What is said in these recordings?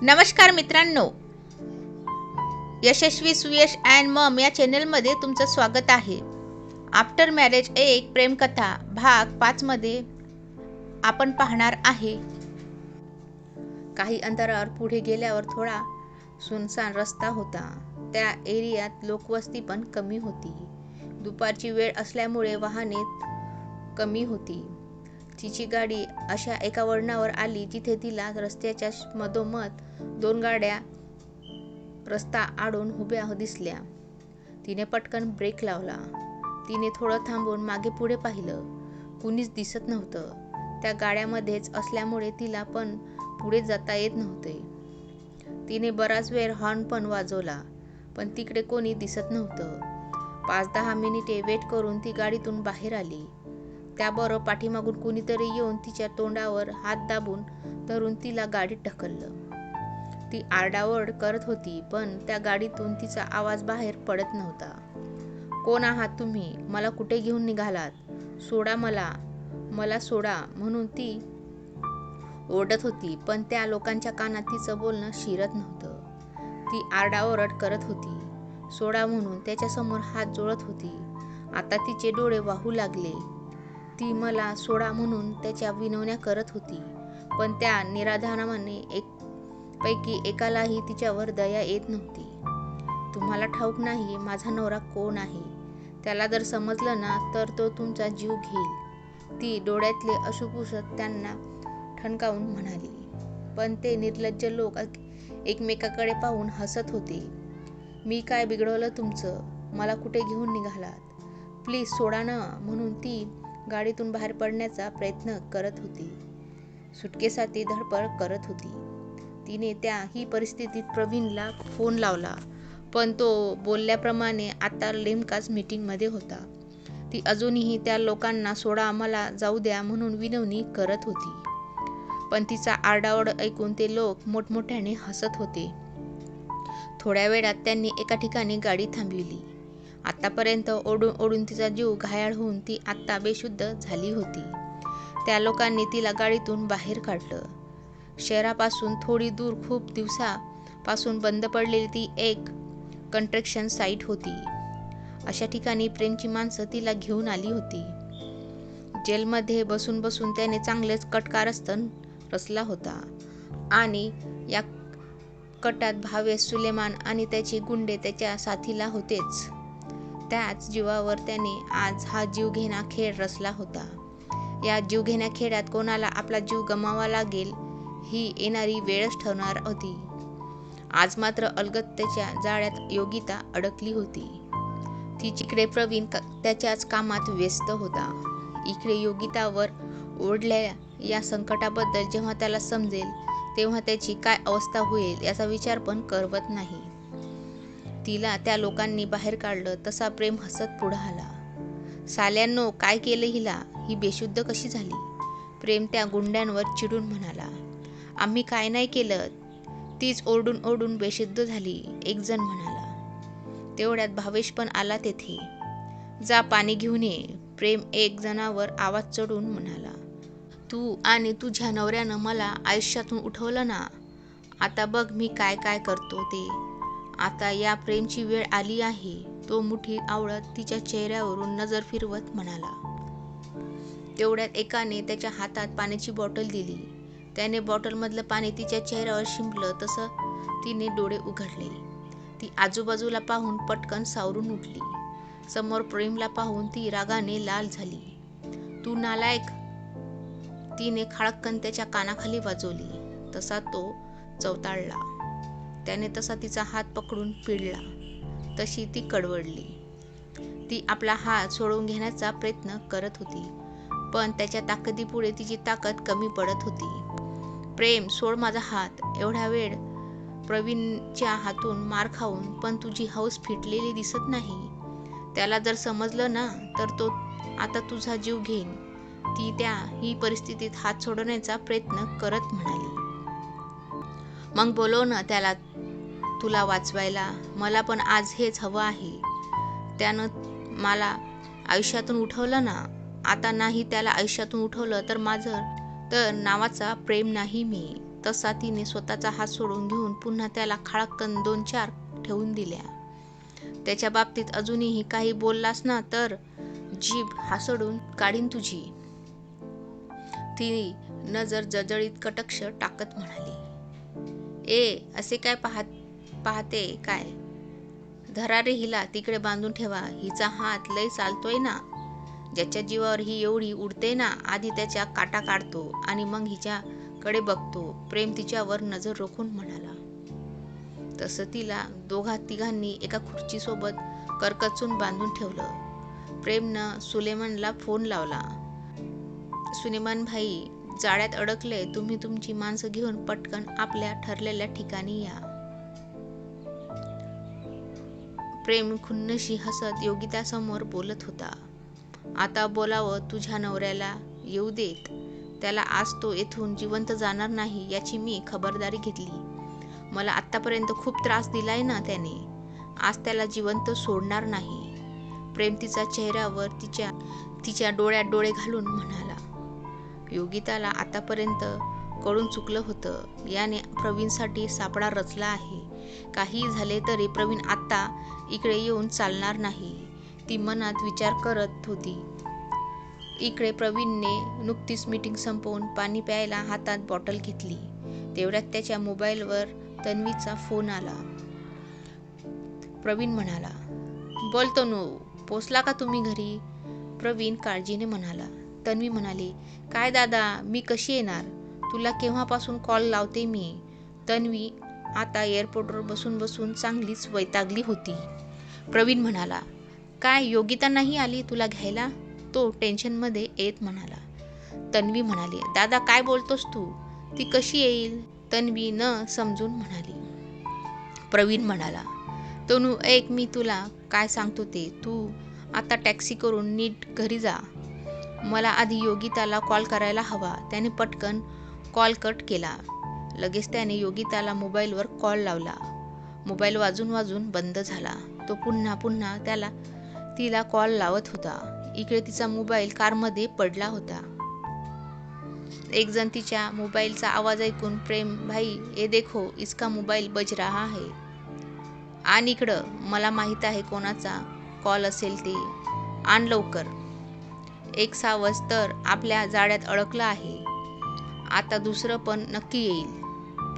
नमस्कार मित्रांनो, यशस्वी सुयश अँड मम या चॅनलमध्ये तुमचं स्वागत आहे. आफ्टर मॅरेज एक प्रेमकथा भाग 5 मध्ये आपण पाहणार आहे. काही अंतरावर पुढे गेल्यावर थोडा सुनसान रस्ता होता. त्या एरियात लोकवस्ती पण कमी होती. दुपारची वेळ असल्यामुळे वाहने कमी होती. तिची गाडी अशा एका वळणावर आली जिथे तिला रस्त्याच्या मधोमध 2 गाड्या रस्ता आडून उभ्या दिसल्या. तिने पटकन ब्रेक लावला. तिने थोडं थांबून मागे पुढे पाहिलं. कुणीच दिसत नव्हतं. त्या गाड्यामध्येच असल्यामुळे तिला पण पुढे जाता येत नव्हते. तिने बराच वेळ हॉर्न पण वाजवला, पण तिकडे कोणी दिसत नव्हतं. 5-10 मिनिटे वेट करून ती गाडीतून बाहेर आली. त्याबरोबर पाठीमागून कुणीतरी येऊन तिच्या तोंडावर हात दाबून धरून तिला गाडीत ढकललं. ती आरडाओरड करत होती, पण त्या गाडीतून तिचा आवाज बाहेर पडत नव्हता. कोण आहात तुम्ही? मला कुठे घेऊन निघालात? सोडा मला, मला सोडा म्हणून ती ओरडत होती, पण त्या लोकांच्या कानात तिचं बोलणं शिरत नव्हतं. ती आरडाओरड करत होती, सोडा म्हणून त्याच्यासमोर हात जोडत होती. आता तिचे डोळे वाहू लागले. ती मला सोडा म्हणून त्याच्या विनवण्या करत होती, पण त्या निराधाराने पैकी एकालाही तिच्यावर दया येत नव्हती. तुम्हाला ठाऊक नाही माझा नवरा कोण आहे? त्याला जर समजलं ना तर तो तुमचा जीव घेईल. ती डोळ्यातले अश्रू पुसत त्यांना ठणकावून म्हणाली. पण ते निर्लज्ज लोक एकमेकाकडे पाहून हसत होते. मी काय बिघडवलं तुमचं? मला कुठे घेऊन निघालात? प्लीज सोडा ना म्हणून ती गाडीतून बाहेर पडण्याचा प्रयत्न करत होती. सुटकेसाठी धडपड करत होती. तिने ही परिस्थितीत प्रवीणला फोन लावला, पण तो बोलल्याप्रमाणे आता नेमकाच मीटिंगमध्ये होता. ती अजूनही त्या लोकांना सोडा, मला जाऊ द्या म्हणून विनवणी करत होती. पण तिचा आरडाओरड ऐकून ते लोक मोठमोठ्याने हसत होते. थोड्या वेळात त्यांनी एका ठिकाणी गाडी थांबविली. आतापर्यंत ओढून ओढून तिचा जीव घायाळ होऊन ती आत्ता बेशुद्ध झाली होती. त्या लोकांनी तिला गाडीतून बाहेर काढलं. शहरापासून थोडी दूर खूप दिवसापासून बंद पडलेली ती एक कंस्ट्रक्शन साईट होती. अशा ठिकाणी प्रेमची माणसं तिला घेऊन आली होती. जेलमध्ये बसून बसून त्याने चांगलेच कटकारस्थान रचला होता आणि या कटात भावेश सुलेमान आणि त्याचे गुंडे त्याच्या साथीला होतेच. त्याच जीवावर त्याने आज हा जीवघेणा खेळ रचला होता. या जीवघेण्या खेळात कोणाला आपला जीव गमावा लागेल ही येणारी वेळच ठरणार होती. आज मात्र अलगदतेच्या जाळ्यात योगिता अडकली होती. तिच्याकडे प्रवीण त्याच्याच कामात व्यस्त होता. इकडे योगितावर ओढलेल्या या संकटाबद्दल जेव्हा त्याला समजेल तेव्हा त्याची काय अवस्था होईल याचा विचार पण करवत नाही. तिला त्या लोकांनी बाहेर काढलं तसा प्रेम हसत पुढं आला. साल्यांनो, काय केलं हिला? ही बेशुद्ध कशी झाली? प्रेम त्या गुंड्यांवर चिडून म्हणाला. आम्ही काय नाही केलं, तीच ओरडून ओरडून बेशुद्ध झाली, एक जण म्हणाला. तेवढ्यात भावेश पण आला तेथे. जा पाणी घेऊन ये, प्रेम एक जणावर आवाज चढून म्हणाला. तू आणि तुझ्या नवऱ्यानं मला आयुष्यातून उठवलं ना, आता बघ मी काय काय करतो ते. आता या प्रेमची वेळ आली आहे. तो मुठी आवळत तिच्या चेहऱ्यावरून नजर फिरवत म्हणाला. तेवढ्यात एकाने त्याच्या हातात पाण्याची बॉटल दिली. त्याने बॉटलमधलं पाणी तिच्या चेहऱ्यावर शिंपलं तसं तिने डोळे उघडले. ती आजूबाजूला पाहून पटकन सावरून उठली. समोर प्रेमला पाहून ती रागाने लाल झाली. तू नालायक, तिने खळक्कन त्याच्या कानाखाली वाजवली. तसा तो चवताळला. त्याने तसा तिचा हात पकडून पिळला. तशी ती कडवडली. ती आपला हात सोडवून घेण्याचा प्रयत्न करत होती, पण त्याच्या ताकदीपुढे तिची ताकद कमी पडत होती. प्रेम, सोड माझा हात. एवढा वेळ प्रवीणच्या हातून मार खाऊन पण तुझी हौस फिटलेली दिसत नाही. त्याला जर समजलं ना तर तो आता तुझा जीव घेईन. ती ही परिस्थितीत हात सोडवण्याचा प्रयत्न करत म्हणाली. मग बोलव ना त्याला तुला वाचवायला. मला पण आज हेच हवं आहे. त्यानं मला आयुष्यातून उठवलं ना, आता नाही त्याला आयुष्यातून उठवलं तर माझं तर नावाचा प्रेम नाही मी. तसा तिने स्वतःचा हात सोडून घेऊन पुन्हा त्याला खाळकन 2-4 ठेवून दिल्या. त्याच्या बाबतीत अजूनही काही बोललास ना तर जीभ हासडून काढीन तुझी. ती नजर जळजळीत कटाक्ष टाकत म्हणाली, ए असे काय पाहते काय? धरा रे हिला, तिकडे बांधून ठेवा. हिचा हात लय चालतोय ना. ज्याच्या जीवावर ही एवढी उडते ना, आधी त्याच्या काटा काढतो आणि मग हिच्याकडे बघतो. प्रेम तिच्यावर नजर रोखून म्हणाला. तसं तिला दोघा-तिघांनी एका खुर्चीसोबत करकचून बांधून ठेवलं. प्रेमनं सुलेमानला फोन लावला. सुलेमान भाई, जाळ्यात अडकले. तुम्ही तुमची माणसं घेऊन पटकन आपल्या ठरलेल्या ठिकाणी या. प्रेम खुन्नशी हसत योगितासमोर बोलत होता. आता बोलावं तुझ्या नवऱ्याला येऊ देत. त्याला आज तो येथून जिवंत जाणार नाही याची मी खबरदारी घेतली. मला आत्तापर्यंत खूप त्रास दिलाय ना त्याने. आज त्याला जिवंत सोडणार नाही. प्रेम तिचा चेहऱ्यावर तिच्या डोळ्यात डोळे घालून म्हणाला. योगिताला आतापर्यंत कळून चुकलं होतं. याने प्रवीणसाठी सापळा रचला आहे. काही झाले तरी प्रवीण आत्ता इकडे येऊन चालणार नाही, ती मनात विचार करत होती. इकडे प्रवीणने नुकतीच मीटिंग संपवून पाणी प्यायला हातात बॉटल घेतली. तेवढ्यात त्याच्या मोबाईलवर तन्वीचा फोन आला. प्रवीण म्हणाला, बोल तनू, पोचला का तुम्ही घरी? प्रवीण काळजीने म्हणाला. तन्वी म्हणाली, काय दादा, मी कशी येणार? तुला केव्हापासून कॉल लावते मी. तन्वी आता एअरपोर्टवर बसून बसून चांगलीच वैतागली होती. प्रवीण म्हणाला, काय योगिता नाही आली तुला घ्यायला? तो टेन्शनमध्ये येत म्हणाला. तन्वी म्हणाली, दादा काय बोलतोस तू? ती कशी येईल? तन्वी न समजून म्हणाली. प्रवीण म्हणाला, तनू ऐक, मी तुला काय सांगतो ते. तू आता टॅक्सी करून नीट घरी जा. मला आधी योगिताला कॉल करायला हवा. त्याने पटकन कॉल कट केला. लगेच त्याने योगिताला मोबाईलवर कॉल लावला. मोबाईल वाजून वाजून बंद झाला. तो पुन्हा तिला कॉल लावत होता. इकडे तिचा मोबाईल कारमध्ये पडला होता. एक जण तिच्या मोबाईलचा आवाज ऐकून, प्रेम भाई ये देखो, इसका मोबाईल बज रहा है. आण इकडं, मला माहित आहे कोणाचा कॉल असेल ते. आण लवकर. एक सावज तर आपल्या जाळ्यात अडकला आहे. आता दुसरं पण नक्की येईल.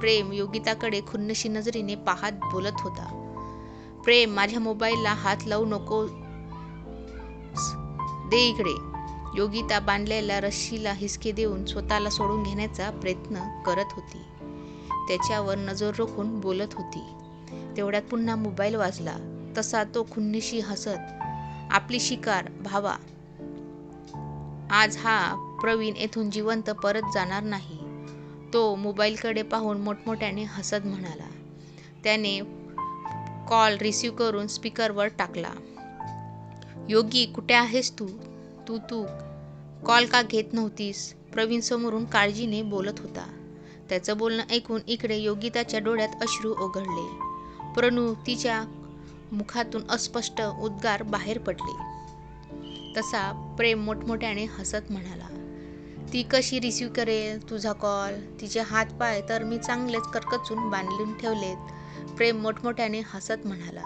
प्रेम योगिताकडे खुन्नशी नजरेने पाहत बोलत होता. प्रेम, माझ्या मोबाईलला हात लावू नको, दे इकडे. योगिता बांधलेल्या रस्सीला हिसके देऊन स्वतःला सोडून घेण्याचा प्रयत्न करत होती. त्याच्यावर नजर रोखून बोलत होती. तेवढ्यात पुन्हा मोबाईल वाजला. तसा तो खुन्नशी हसत, आपली शिकार भावा. आज हा प्रवीण येथून जिवंत परत जाणार नाही. तो मोबाईलकडे पाहून मोठमोठ्याने हसत म्हणाला. त्याने कॉल रिसीव्ह करून स्पीकरवर टाकला. योगी, कुठे आहेस तू? तू कॉल का घेत नव्हतीस? प्रवीण समोरून काळजीने बोलत होता. त्याचं बोलणं ऐकून इकडे योगिताच्या डोळ्यात अश्रू ओघळले. प्रणू, तिच्या मुखातून अस्पष्ट उद्गार बाहेर पडले. तसा प्रेम मोठमोठ्याने हसत म्हणाला, ती कशी रिसीव्ह करेल तुझा कॉल? तिचे हात पाय तर मी चांगलेच करकचून बांधून ठेवलेत. प्रेम मोठमोठ्याने हसत म्हणाला.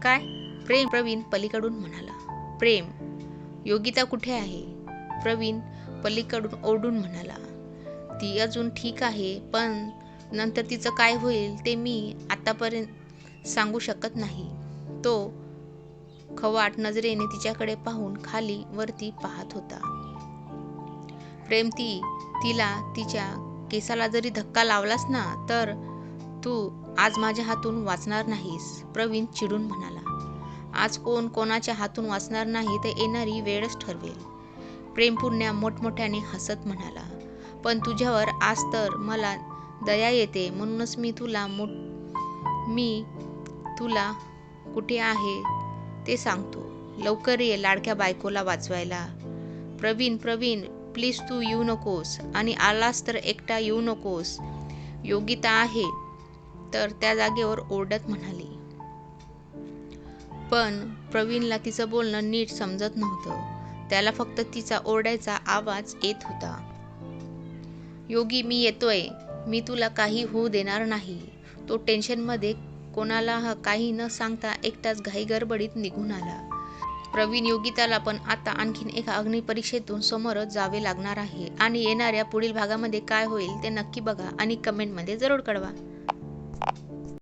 काय? प्रवीण पलीकडून म्हणाला. प्रेम, योगिता कुठे आहे? प्रवीण पलीकडून ओरडून म्हणाला. ती अजून ठीक आहे, पण नंतर तिचं काय होईल ते मी आतापर्यंत सांगू शकत नाही. तो खवाट नजरेने तिच्याकडे पाहून खाली वरती पाहत होता. प्रेम, तिला तिच्या केसाला जरी धक्का लावलास ना तर तू आज माझ्या हातून वाचणार नाहीस. प्रवीण चिडून म्हणाला. आज कोण कोणाच्या हातून वाचणार नाही ते येणारी वेळच ठरवेल. प्रेम पुन्हा मोठमोठ्याने हसत म्हणाला. पण तुझ्यावर आज तर मला दया येते, म्हणूनच मी तुला कुठे आहे ते सांगतो. लवकर ये लाडक्या बायकोला वाचवायला. प्रवीण, प्लीज तू येऊ नकोस, आणि आलास तर एकटा येऊ नकोस. योगिता आहे तर त्या जागेवर ओरडत म्हणाली. पण प्रवीणला तिचं बोलणं नीट समजत नव्हतं. त्याला फक्त तिचा ओरडायचा आवाज येत होता. योगी, मी येतोय. मी तुला काही होऊ देणार नाही. तो टेन्शनमध्ये कोणाला काही न सांगता एकटाच घाईगडबडीत निघून आला. प्रवीण योगिताला पण आता आणखीन एका अग्निपरीक्षेतून समोरच जावे लागणार आहे आणि येणाऱ्या पुढील भागामध्ये काय होईल ते नक्की बघा आणि कमेंटमध्ये जरूर कळवा.